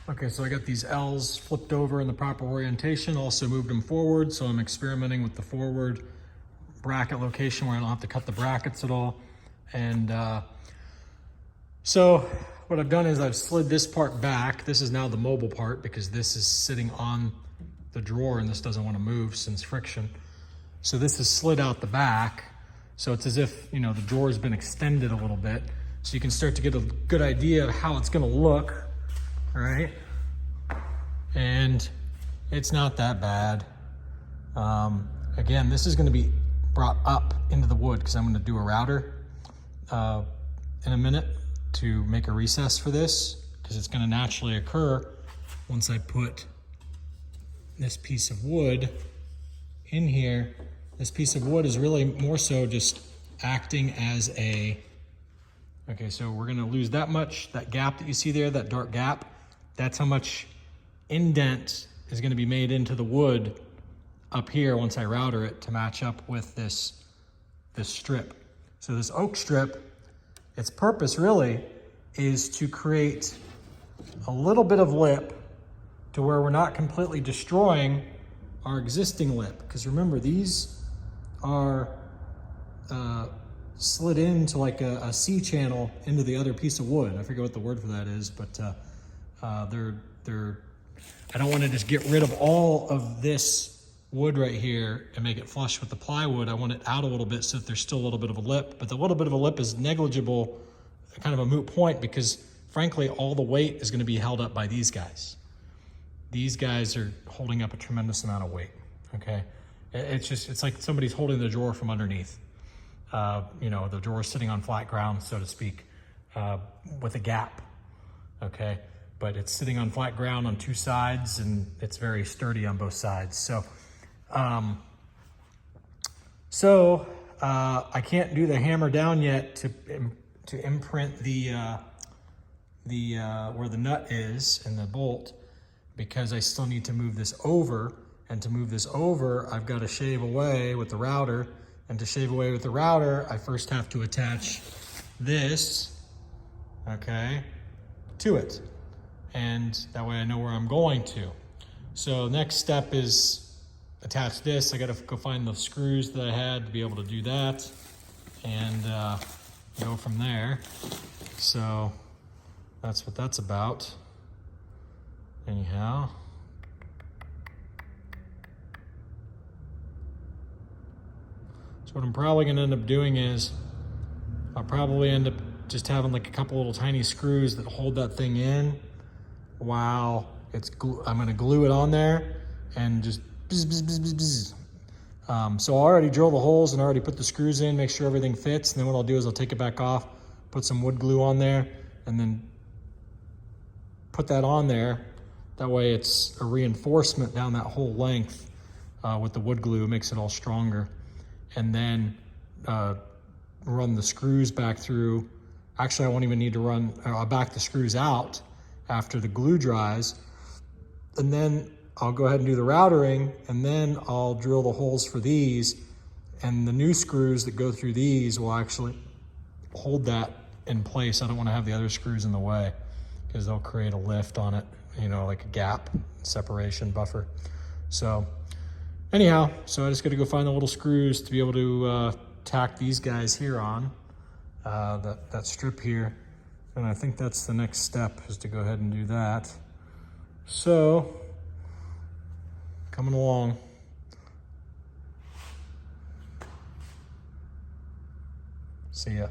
Okay, so I got these L's flipped over in the proper orientation, also moved them forward, so I'm experimenting with the forward bracket location where I don't have to cut the brackets at all. And so what I've done is I've slid this part back. This is now the mobile part because this is sitting on the drawer and this doesn't want to move since friction. So this is slid out the back. So it's as if, you know, the drawer has been extended a little bit. So you can start to get a good idea of how it's gonna look, all right? And it's not that bad. Again, this is gonna be brought up into the wood because I'm gonna do a router in a minute to make a recess for this because it's gonna naturally occur once I put this piece of wood in here. This piece of wood is really more so just acting as a, okay, so we're gonna lose that much, that gap that you see there, that dark gap, that's how much indent is gonna be made into the wood up here once I router it to match up with this strip. So this oak strip, its purpose really is to create a little bit of lip to where we're not completely destroying our existing lip. Because remember, these are slid into like a C channel into the other piece of wood. I forget what the word for that is, but I don't want to just get rid of all of this wood right here and make it flush with the plywood. I want it out a little bit so that there's still a little bit of a lip, but the little bit of a lip is negligible, kind of a moot point, because frankly, all the weight is going to be held up by these guys. These guys are holding up a tremendous amount of weight, okay? It's like somebody's holding the drawer from underneath. You know, the drawer is sitting on flat ground, so to speak, with a gap, okay? But it's sitting on flat ground on two sides and it's very sturdy on both sides. So, I can't do the hammer down yet to imprint the where the nut is and the bolt, because I still need to move this over. And to move this over, I've got to shave away with the router. And to shave away with the router, I first have to attach this, okay, to it. And that way I know where I'm going to. So next step is attach this. I got to go find the screws that I had to be able to do that and go from there. So that's what that's about. Anyhow. So what I'm probably going to end up doing is I'll probably end up just having like a couple little tiny screws that hold that thing in while I'm going to glue it on there and just bzz, bzz, bzz, bzz, bzz. So I already drill the holes and already put the screws in, make sure everything fits. And then what I'll do is I'll take it back off, put some wood glue on there, and then put that on there. That way it's a reinforcement down that whole length with the wood glue. It makes it all stronger. And then run the screws back through. Actually, I won't even need to run, I'll back the screws out after the glue dries. And then I'll go ahead and do the routering, and then I'll drill the holes for these. And the new screws that go through these will actually hold that in place. I don't want to have the other screws in the way because they'll create a lift on it, you know, like a gap, separation buffer. So anyhow, so I just got to go find the little screws to be able to tack these guys here on, that strip here. And I think that's the next step, is to go ahead and do that. So, coming along. See ya.